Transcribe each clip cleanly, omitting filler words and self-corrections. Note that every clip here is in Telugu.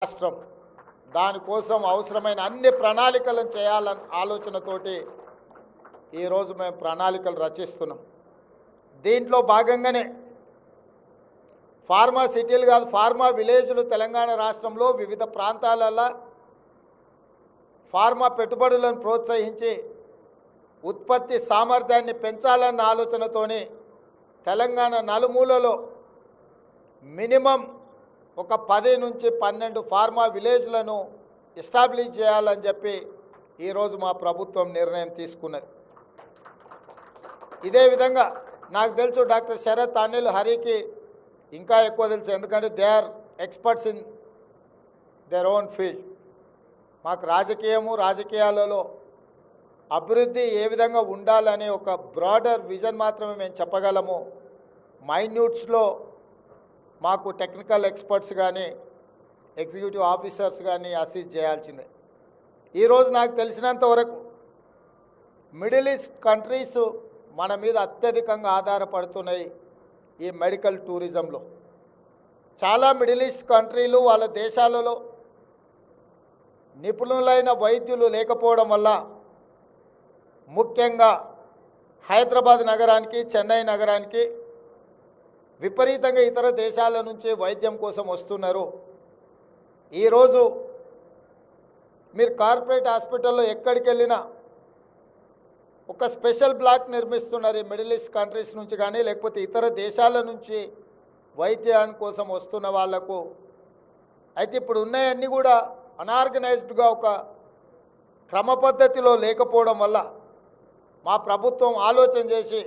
రాష్ట్రం దానికోసం అవసరమైన అన్ని ప్రణాళికలను చేయాలని ఆలోచనతోటి ఈరోజు మేము ప్రణాళికలు రచిస్తున్నాం. దీంట్లో భాగంగానే ఫార్మా సిటీలు కాదు, ఫార్మా విలేజ్లు తెలంగాణ రాష్ట్రంలో వివిధ ప్రాంతాలలో ఫార్మా పెట్టుబడులను ప్రోత్సహించి ఉత్పత్తి సామర్థ్యాన్ని పెంచాలన్న ఆలోచనతోని తెలంగాణ నలుమూలలో మినిమం ఒక 10 నుంచి 12 ఫార్మా విలేజ్లను ఎస్టాబ్లిష్ చేయాలని చెప్పి ఈరోజు మా ప్రభుత్వం నిర్ణయం తీసుకున్నది. ఇదే విధంగా నాకు తెలుసు డాక్టర్ శరత్, అనిల్, హరికి ఇంకా ఎక్కువ తెలుసు, ఎందుకంటే they are experts in their own field. మాకు రాజకీయాలలో అభివృద్ధి ఏ విధంగా ఉండాలనే ఒక బ్రాడర్ విజన్ మాత్రమే మేము చెప్పగలము. మైన్యూట్స్లో మాకు టెక్నికల్ ఎక్స్పర్ట్స్ కానీ ఎగ్జిక్యూటివ్ ఆఫీసర్స్ కానీ అసిస్ట్ చేయాల్సిందే. ఈరోజు నాకు తెలిసినంత వరకు మిడిల్ ఈస్ట్ కంట్రీస్ మన మీద అత్యధికంగా ఆధారపడుతున్నాయి ఈ మెడికల్ టూరిజంలో. చాలా మిడిల్ ఈస్ట్ కంట్రీలు వాళ్ళ దేశాలలో నిపుణులైన వైద్యులు లేకపోవడం వల్ల, ముఖ్యంగా హైదరాబాద్ నగరానికి, చెన్నై నగరానికి విపరీతంగా ఇతర దేశాల నుంచి వైద్యం కోసం వస్తున్నారు. ఈరోజు మీరు కార్పొరేట్ హాస్పిటల్లో ఎక్కడికి వెళ్ళినా ఒక స్పెషల్ బ్లాక్ నిర్మిస్తున్నారు ఈ మిడిల్ ఈస్ట్ కంట్రీస్ నుంచి కానీ, లేకపోతే ఇతర దేశాల నుంచి వైద్యాని కోసం వస్తున్న వాళ్లకు. అయితే ఇప్పుడు ఉన్నాయన్నీ కూడా అనార్గనైజ్డ్గా ఒక క్రమ పద్ధతిలో లేకపోవడం వల్ల మా ప్రభుత్వం ఆలోచన చేసి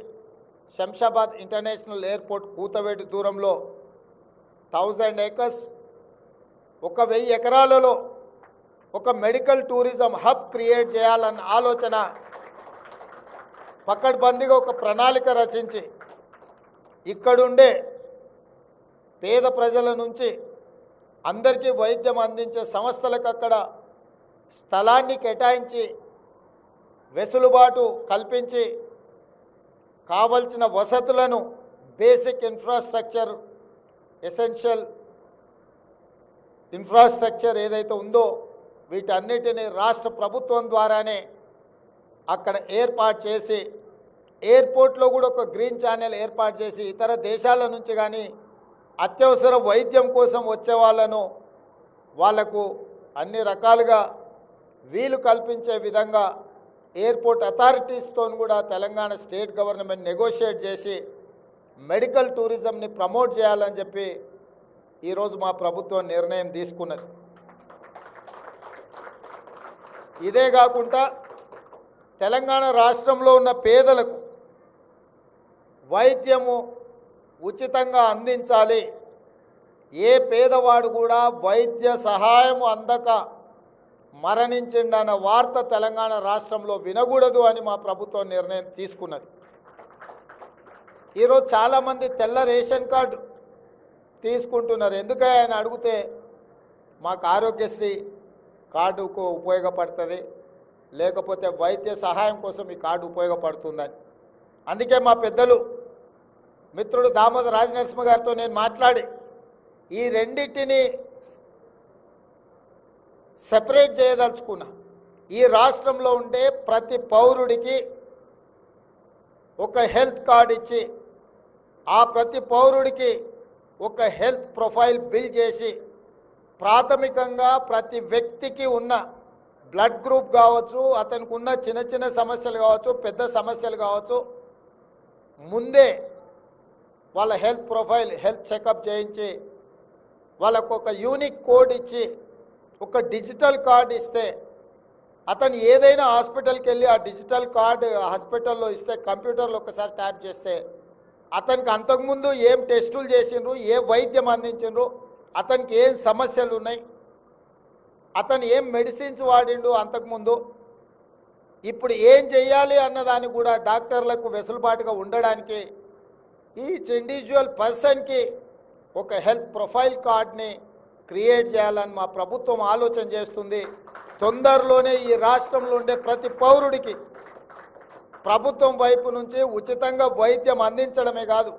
శంషాబాద్ ఇంటర్నేషనల్ ఎయిర్పోర్ట్ కూతవేటు దూరంలో 1000 acres 1000 ఎకరాలలో ఒక మెడికల్ టూరిజం హబ్ క్రియేట్ చేయాలన్న ఆలోచన పకడ్బందీగా ఒక ప్రణాళిక రచించి ఇక్కడుండే పేద ప్రజల నుంచి అందరికీ వైద్యం అందించే సంస్థలకు అక్కడ స్థలాన్ని కేటాయించి వెసులుబాటు కల్పించి కావలసిన వసతులను, బేసిక్ ఇన్ఫ్రాస్ట్రక్చర్, ఎసెన్షియల్ ఇన్ఫ్రాస్ట్రక్చర్ ఏదైతే ఉందో వీటన్నిటిని రాష్ట్ర ప్రభుత్వం ద్వారానే అక్కడ ఏర్పాటు చేసి, ఎయిర్పోర్ట్లో కూడా ఒక గ్రీన్ ఛానల్ ఏర్పాటు చేసి ఇతర దేశాల నుంచి కానీ అత్యవసర వైద్యం కోసం వచ్చే వాళ్లకు అన్ని రకాలుగా వీలు కల్పించే విధంగా ఎయిర్పోర్ట్ అథారిటీస్తో కూడా తెలంగాణ స్టేట్ గవర్నమెంట్ నెగోషియేట్ చేసి మెడికల్ టూరిజంని ప్రమోట్ చేయాలని చెప్పి ఈరోజు మా ప్రభుత్వం నిర్ణయం తీసుకున్నది. ఇదే కాకుండా తెలంగాణ రాష్ట్రంలో ఉన్న పేదలకు వైద్యము ఉచితంగా అందించాలి. ఏ పేదవాడు కూడా వైద్య సహాయం అందక మరణించిండన్న వార్త తెలంగాణ రాష్ట్రంలో వినకూడదు అని మా ప్రభుత్వం నిర్ణయం తీసుకున్నది. ఈరోజు చాలామంది తెల్ల రేషన్ కార్డు తీసుకుంటున్నారు. ఎందుకని ఆయన అడిగితే మాకు ఆరోగ్యశ్రీ కార్డుకు ఉపయోగపడుతుంది, లేకపోతే వైద్య సహాయం కోసం ఈ కార్డు ఉపయోగపడుతుందని. అందుకే మా పెద్దలు మిత్రుడు దామోదర్ రాజనరసింహ గారితో నేను మాట్లాడి ఈ రెండింటిని సెపరేట్ చేయదలుచుకున్నా. ఈ రాష్ట్రంలో ఉండే ప్రతి పౌరుడికి ఒక హెల్త్ కార్డు ఇచ్చి, ఆ ప్రతి పౌరుడికి ఒక హెల్త్ ప్రొఫైల్ బిల్డ్ చేసి, ప్రాథమికంగా ప్రతి వ్యక్తికి ఉన్న బ్లడ్ గ్రూప్ కావచ్చు, అతనికి ఉన్న చిన్న చిన్న సమస్యలు కావచ్చు, పెద్ద సమస్యలు కావచ్చు, ముందే వాళ్ళ హెల్త్ ప్రొఫైల్, హెల్త్ చెకప్ చేయించి వాళ్ళకు ఒక యూనిక్ కోడ్ ఇచ్చి, ఒక డిజిటల్ కార్డు ఇస్తే అతను ఏదైనా హాస్పిటల్కి వెళ్ళి ఆ డిజిటల్ కార్డు హాస్పిటల్లో ఇస్తే, కంప్యూటర్లో ఒకసారి ట్యాప్ చేస్తే అతనికి అంతకుముందు ఏం టెస్టులు చేసిండ్రు, ఏ వైద్యం అందించిండ్రు, అతనికి ఏం సమస్యలు ఉన్నాయి, అతను ఏం మెడిసిన్స్ వాడిండు అంతకుముందు, ఇప్పుడు ఏం చెయ్యాలి అన్నదాన్ని కూడా డాక్టర్లకు వెసులుబాటుగా ఉండడానికి ఈచ్ ఇండివిజువల్ పర్సన్కి ఒక హెల్త్ ప్రొఫైల్ కార్డ్ని క్రియేట్ చేయాలని మా ప్రభుత్వం ఆలోచన చేస్తుంది. తొందరలోనే ఈ రాష్ట్రంలో ఉండే ప్రతి పౌరుడికి ప్రభుత్వం వైపు నుంచి ఉచితంగా వైద్యం అందించడమే కాదు,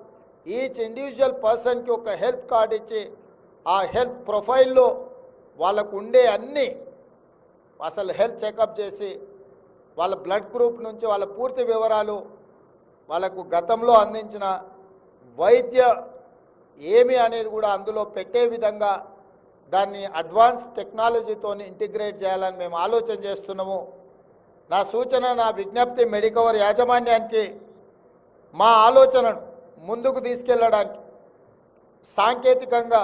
ఈచ్ ఇండివిజువల్ పర్సన్కి ఒక హెల్త్ కార్డ్ ఇచ్చి ఆ హెల్త్ ప్రొఫైల్లో వాళ్ళకు ఉండే అన్ని అసలు హెల్త్ చెకప్ చేసి వాళ్ళ బ్లడ్ గ్రూప్ నుంచి వాళ్ళ పూర్తి వివరాలు వాళ్ళకు గతంలో అందించిన వైద్య ఏమి అనేది కూడా అందులో పెట్టే విధంగా దాన్ని అడ్వాన్స్ టెక్నాలజీతో ఇంటిగ్రేట్ చేయాలని మేము ఆలోచన చేస్తున్నాము. నా సూచన, నా విజ్ఞప్తి మెడికవర్ యాజమాన్యానికి మా ఆలోచనను ముందుకు తీసుకెళ్ళడానికి సాంకేతికంగా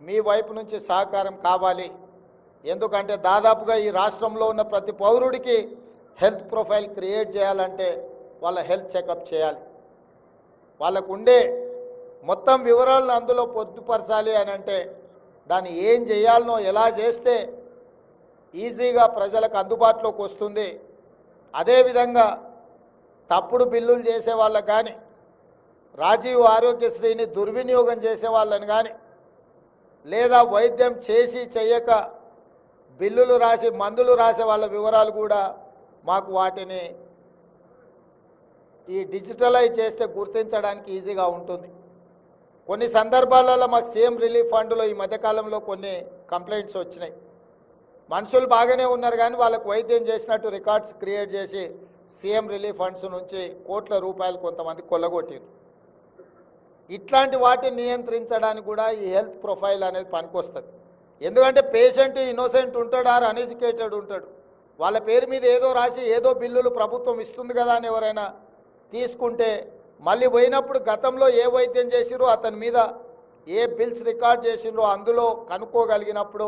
మీ వైపు నుంచి సహకారం కావాలి. ఎందుకంటే దాదాపుగా ఈ రాష్ట్రంలో ఉన్న ప్రతి పౌరుడికి హెల్త్ ప్రొఫైల్ క్రియేట్ చేయాలంటే వాళ్ళ హెల్త్ చెకప్ చేయాలి. వాళ్ళకు ఉండే మొత్తం వివరాలను అందులో పొందుపరచాలి అని అంటే దాన్ని ఏం చేయాలనో, ఎలా చేస్తే ఈజీగా ప్రజలకు అందుబాటులోకి వస్తుంది. అదేవిధంగా తప్పుడు బిల్లులు చేసే వాళ్ళకు కానీ, రాజీవ్ ఆరోగ్యశ్రీని దుర్వినియోగం చేసే వాళ్ళని కానీ, లేదా వైద్యం చేసి చేయక బిల్లులు రాసి మందులు రాసే వాళ్ళ వివరాలు కూడా మాకు వాటిని ఈ డిజిటలైజ్ చేస్తే గుర్తించడానికి ఈజీగా ఉంటుంది. కొన్ని సందర్భాలలో మాకు సీఎం రిలీఫ్ ఫండ్లో ఈ మధ్యకాలంలో కొన్ని కంప్లైంట్స్ వచ్చినాయి. మనుషులు బాగానే ఉన్నారు కానీ వాళ్ళకు వైద్యం చేసినట్టు రికార్డ్స్ క్రియేట్ చేసి సీఎం రిలీఫ్ ఫండ్స్ నుంచి కోట్ల రూపాయలు కొంతమంది కొల్లగొట్టారు. ఇట్లాంటి వాటిని నియంత్రించడానికి కూడా ఈ హెల్త్ ప్రొఫైల్ అనేది పనికొస్తుంది. ఎందుకంటే పేషెంట్ ఇన్నోసెంట్ ఉంటాడు, ఆర్ అన్ఎడ్యుకేటెడ్ ఉంటాడు. వాళ్ళ పేరు మీద ఏదో రాసి ఏదో బిల్లులు ప్రభుత్వం ఇస్తుంది కదా అని ఎవరైనా తీసుకుంటే మళ్ళీ పోయినప్పుడు గతంలో ఏ వైద్యం చేసిరో అతని మీద ఏ బిల్స్ రికార్డ్ చేసిరో అందులో కనుక్కోగలిగినప్పుడు